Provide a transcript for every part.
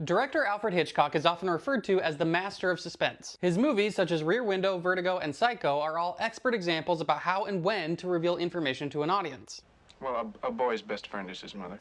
Director Alfred Hitchcock is often referred to as the master of suspense. His movies, such as Rear Window, Vertigo, and Psycho, are all expert examples about how and when to reveal information to an audience. Well, a boy's best friend is his mother.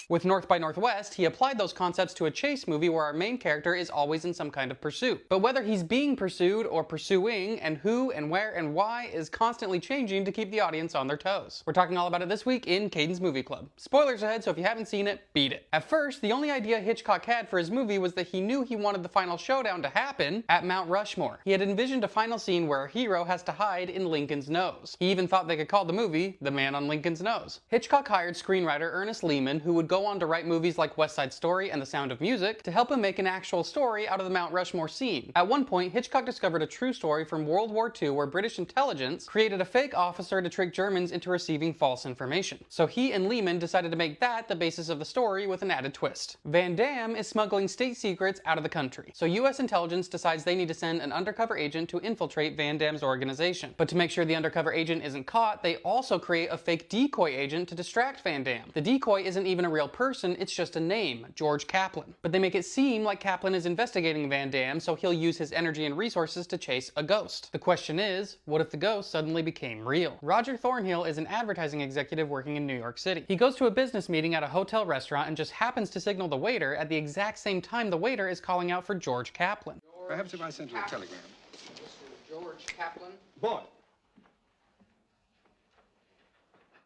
With North by Northwest, he applied those concepts to a chase movie where our main character is always in some kind of pursuit. But whether he's being pursued or pursuing, and who and where and why, is constantly changing to keep the audience on their toes. We're talking all about it this week in Caden's Movie Club. Spoilers ahead, so if you haven't seen it, beat it. At first, the only idea Hitchcock had for his movie was that he knew he wanted the final showdown to happen at Mount Rushmore. He had envisioned a final scene where our hero has to hide in Lincoln's nose. He even thought they could call the movie The Man on Lincoln's Nose. Hitchcock hired screenwriter Ernest Lehman, who would go on to write movies like West Side Story and The Sound of Music, to help him make an actual story out of the Mount Rushmore scene. At one point, Hitchcock discovered a true story from World War II where British intelligence created a fake officer to trick Germans into receiving false information. So he and Lehman decided to make that the basis of the story with an added twist. Van Damme is smuggling state secrets out of the country. So US intelligence decides they need to send an undercover agent to infiltrate Van Damme's organization. But to make sure the undercover agent isn't caught, they also create a fake decoy agent to distract Van Damme. The decoy isn't even a real person, it's just a name, George Kaplan. But they make it seem like Kaplan is investigating Van Damme, so he'll use his energy and resources to chase a ghost. The question is, what if the ghost suddenly became real? Roger Thornhill is an advertising executive working in New York City. He goes to a business meeting at a hotel restaurant and just happens to signal the waiter at the exact same time the waiter is calling out for George Kaplan. Perhaps if I sent you a telegram. Mr. George Kaplan? Boy.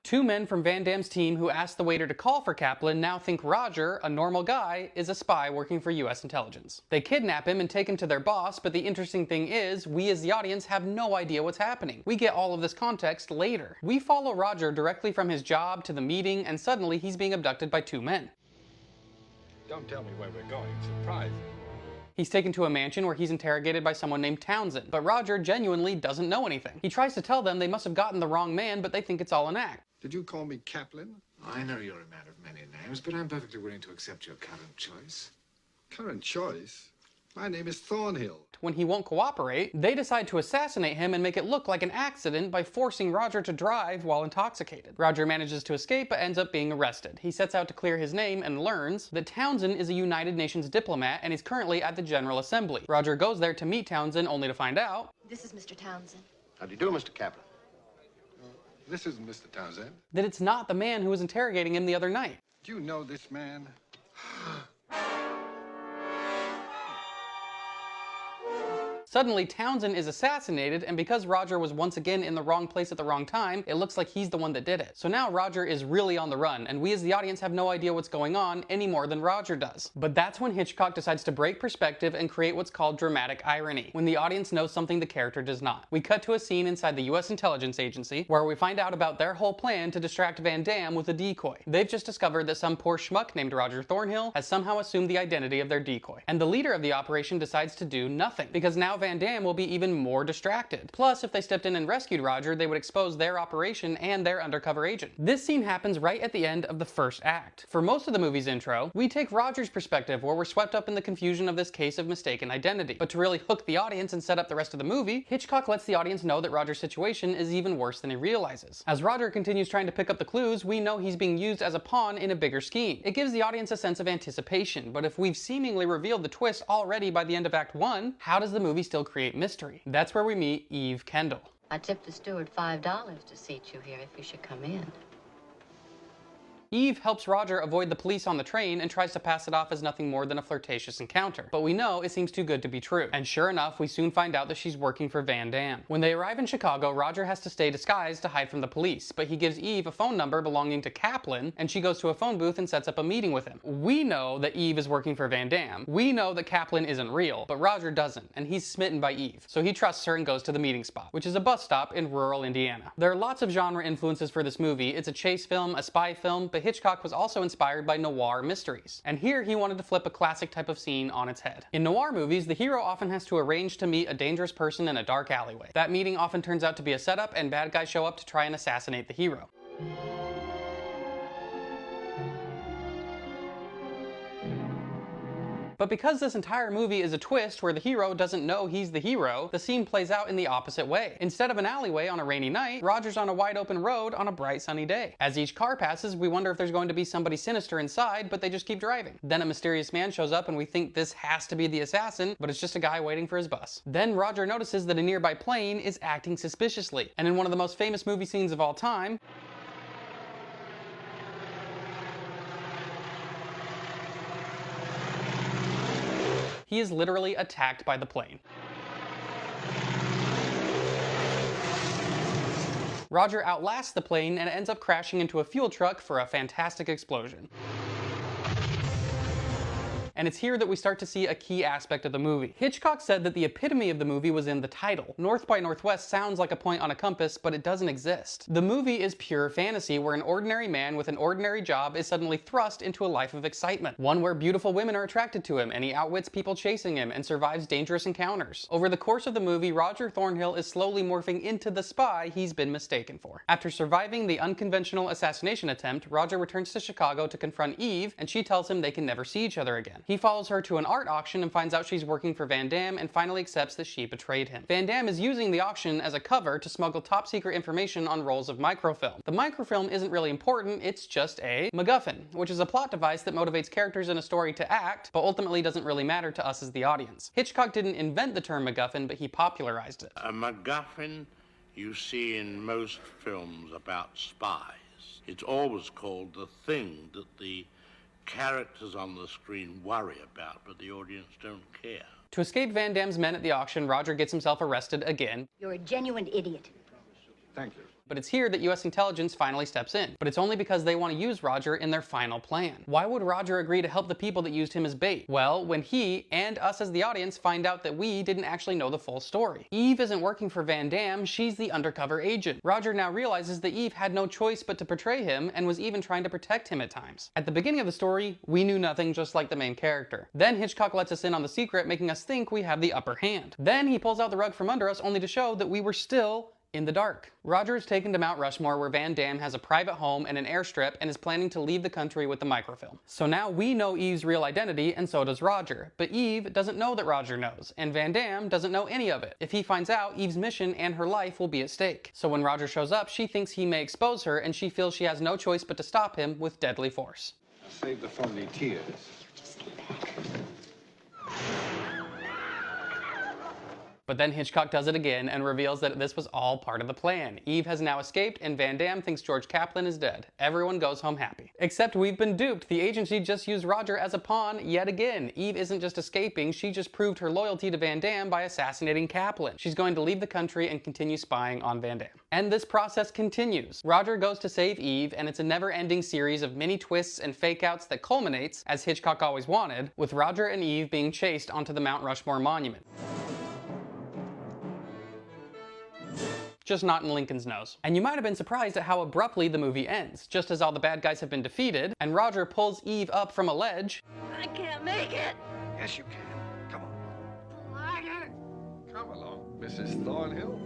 Two men from Van Damme's team who asked the waiter to call for Kaplan now think Roger, a normal guy, is a spy working for US intelligence. They kidnap him and take him to their boss, but the interesting thing is, we as the audience have no idea what's happening. We get all of this context later. We follow Roger directly from his job to the meeting, and suddenly he's being abducted by two men. Don't tell me where we're going. Surprise. He's taken to a mansion where he's interrogated by someone named Townsend, but Roger genuinely doesn't know anything. He tries to tell them they must have gotten the wrong man, but they think it's all an act. Did you call me Kaplan? I know you're a man of many names, but I'm perfectly willing to accept your current choice. Current choice? My name is Thornhill. When he won't cooperate, they decide to assassinate him and make it look like an accident by forcing Roger to drive while intoxicated. Roger manages to escape but ends up being arrested. He sets out to clear his name and learns that Townsend is a United Nations diplomat and is currently at the General Assembly. Roger goes there to meet Townsend only to find out This is Mr. Townsend. How do you do, Mr. Kaplan? This isn't Mr. Townsend. that it's not the man who was interrogating him the other night. Do you know this man? Suddenly, Townsend is assassinated, and because Roger was once again in the wrong place at the wrong time, it looks like he's the one that did it. So now Roger is really on the run, and we as the audience have no idea what's going on any more than Roger does. But that's when Hitchcock decides to break perspective and create what's called dramatic irony, when the audience knows something the character does not. We cut to a scene inside the US intelligence agency, where we find out about their whole plan to distract Van Damme with a decoy. They've just discovered that some poor schmuck named Roger Thornhill has somehow assumed the identity of their decoy. And the leader of the operation decides to do nothing, because now Van Damme will be even more distracted. Plus, if they stepped in and rescued Roger, they would expose their operation and their undercover agent. This scene happens right at the end of the first act. For most of the movie's intro, we take Roger's perspective, where we're swept up in the confusion of this case of mistaken identity. But to really hook the audience and set up the rest of the movie, Hitchcock lets the audience know that Roger's situation is even worse than he realizes. As Roger continues trying to pick up the clues, we know he's being used as a pawn in a bigger scheme. It gives the audience a sense of anticipation, but if we've seemingly revealed the twist already by the end of Act 1, how does the movie still create mystery? That's where we meet Eve Kendall. I tipped the steward $5 to seat you here if you should come in. Eve helps Roger avoid the police on the train and tries to pass it off as nothing more than a flirtatious encounter. But we know it seems too good to be true. And sure enough, we soon find out that she's working for Van Damme. When they arrive in Chicago, Roger has to stay disguised to hide from the police, but he gives Eve a phone number belonging to Kaplan, and she goes to a phone booth and sets up a meeting with him. We know that Eve is working for Van Damme. We know that Kaplan isn't real, but Roger doesn't, and he's smitten by Eve. So he trusts her and goes to the meeting spot, which is a bus stop in rural Indiana. There are lots of genre influences for this movie. It's a chase film, a spy film, but Hitchcock was also inspired by noir mysteries. And here he wanted to flip a classic type of scene on its head. In noir movies, the hero often has to arrange to meet a dangerous person in a dark alleyway. That meeting often turns out to be a setup, and bad guys show up to try and assassinate the hero. But because this entire movie is a twist where the hero doesn't know he's the hero, the scene plays out in the opposite way. Instead of an alleyway on a rainy night, Roger's on a wide open road on a bright sunny day. As each car passes, we wonder if there's going to be somebody sinister inside, but they just keep driving. Then a mysterious man shows up and we think this has to be the assassin, but it's just a guy waiting for his bus. Then Roger notices that a nearby plane is acting suspiciously, and in one of the most famous movie scenes of all time, he is literally attacked by the plane. Roger outlasts the plane and ends up crashing into a fuel truck for a fantastic explosion. And it's here that we start to see a key aspect of the movie. Hitchcock said that the epitome of the movie was in the title. North by Northwest sounds like a point on a compass, but it doesn't exist. The movie is pure fantasy where an ordinary man with an ordinary job is suddenly thrust into a life of excitement. One where beautiful women are attracted to him and he outwits people chasing him and survives dangerous encounters. Over the course of the movie, Roger Thornhill is slowly morphing into the spy he's been mistaken for. After surviving the unconventional assassination attempt, Roger returns to Chicago to confront Eve, and she tells him they can never see each other again. He follows her to an art auction and finds out she's working for Van Damme and finally accepts that she betrayed him. Van Damme is using the auction as a cover to smuggle top secret information on rolls of microfilm. The microfilm isn't really important, it's just a MacGuffin, which is a plot device that motivates characters in a story to act, but ultimately doesn't really matter to us as the audience. Hitchcock didn't invent the term MacGuffin, but he popularized it. A MacGuffin you see in most films about spies. It's always called the thing that the characters on the screen worry about, but the audience don't care. To escape Van Damme's men at the auction, Roger gets himself arrested again. You're a genuine idiot. Thank you. But it's here that US intelligence finally steps in. But it's only because they want to use Roger in their final plan. Why would Roger agree to help the people that used him as bait? Well, when he, and us as the audience, find out that we didn't actually know the full story. Eve isn't working for Van Damme, she's the undercover agent. Roger now realizes that Eve had no choice but to portray him and was even trying to protect him at times. At the beginning of the story, we knew nothing, just like the main character. Then Hitchcock lets us in on the secret, making us think we have the upper hand. Then he pulls out the rug from under us only to show that we were still in the dark. Roger is taken to Mount Rushmore where Van Damme has a private home and an airstrip and is planning to leave the country with the microfilm. So now we know Eve's real identity and so does Roger. But Eve doesn't know that Roger knows, and Van Damme doesn't know any of it. If he finds out, Eve's mission and her life will be at stake. So when Roger shows up, she thinks he may expose her and she feels she has no choice but to stop him with deadly force. Save the phony tears. But then Hitchcock does it again and reveals that this was all part of the plan. Eve has now escaped and Van Damme thinks George Kaplan is dead. Everyone goes home happy. Except we've been duped. The agency just used Roger as a pawn yet again. Eve isn't just escaping, she just proved her loyalty to Van Damme by assassinating Kaplan. She's going to leave the country and continue spying on Van Damme. And this process continues. Roger goes to save Eve and it's a never-ending series of mini twists and fake-outs that culminates, as Hitchcock always wanted, with Roger and Eve being chased onto the Mount Rushmore monument. Just not in Lincoln's nose. And you might have been surprised at how abruptly the movie ends. Just as all the bad guys have been defeated, and Roger pulls Eve up from a ledge. I can't make it. Yes, you can. Come on. Harder. Come along, Mrs. Thornhill.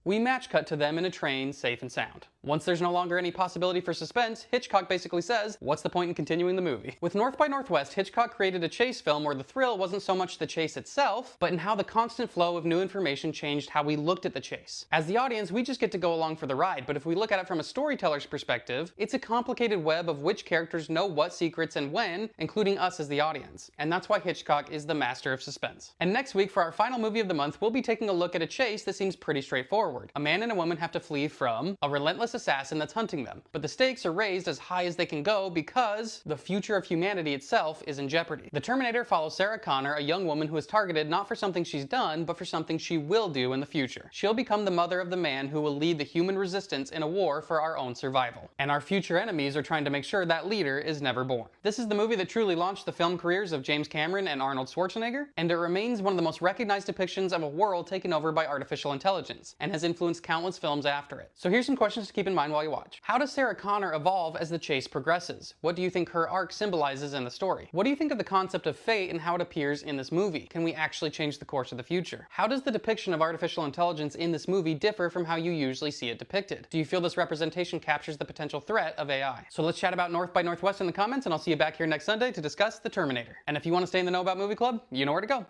We match cut to them in a train, safe and sound. Once there's no longer any possibility for suspense, Hitchcock basically says, what's the point in continuing the movie? With North by Northwest, Hitchcock created a chase film where the thrill wasn't so much the chase itself, but in how the constant flow of new information changed how we looked at the chase. As the audience, we just get to go along for the ride, but if we look at it from a storyteller's perspective, it's a complicated web of which characters know what secrets and when, including us as the audience. And that's why Hitchcock is the master of suspense. And next week, for our final movie of the month, we'll be taking a look at a chase that seems pretty straightforward. A man and a woman have to flee from a relentless assassin that's hunting them. But the stakes are raised as high as they can go because the future of humanity itself is in jeopardy. The Terminator follows Sarah Connor, a young woman who is targeted not for something she's done, but for something she will do in the future. She'll become the mother of the man who will lead the human resistance in a war for our own survival. And our future enemies are trying to make sure that leader is never born. This is the movie that truly launched the film careers of James Cameron and Arnold Schwarzenegger, and it remains one of the most recognized depictions of a world taken over by artificial intelligence, and has influenced countless films after it. So here's some questions to keep in mind while you watch. How does Sarah Connor evolve as the chase progresses? What do you think her arc symbolizes in the story? What do you think of the concept of fate and how it appears in this movie? Can we actually change the course of the future? How does the depiction of artificial intelligence in this movie differ from how you usually see it depicted? Do you feel this representation captures the potential threat of AI? So let's chat about North by Northwest in the comments, and I'll see you back here next Sunday to discuss The Terminator. And if you want to stay in the know about Movie Club, you know where to go.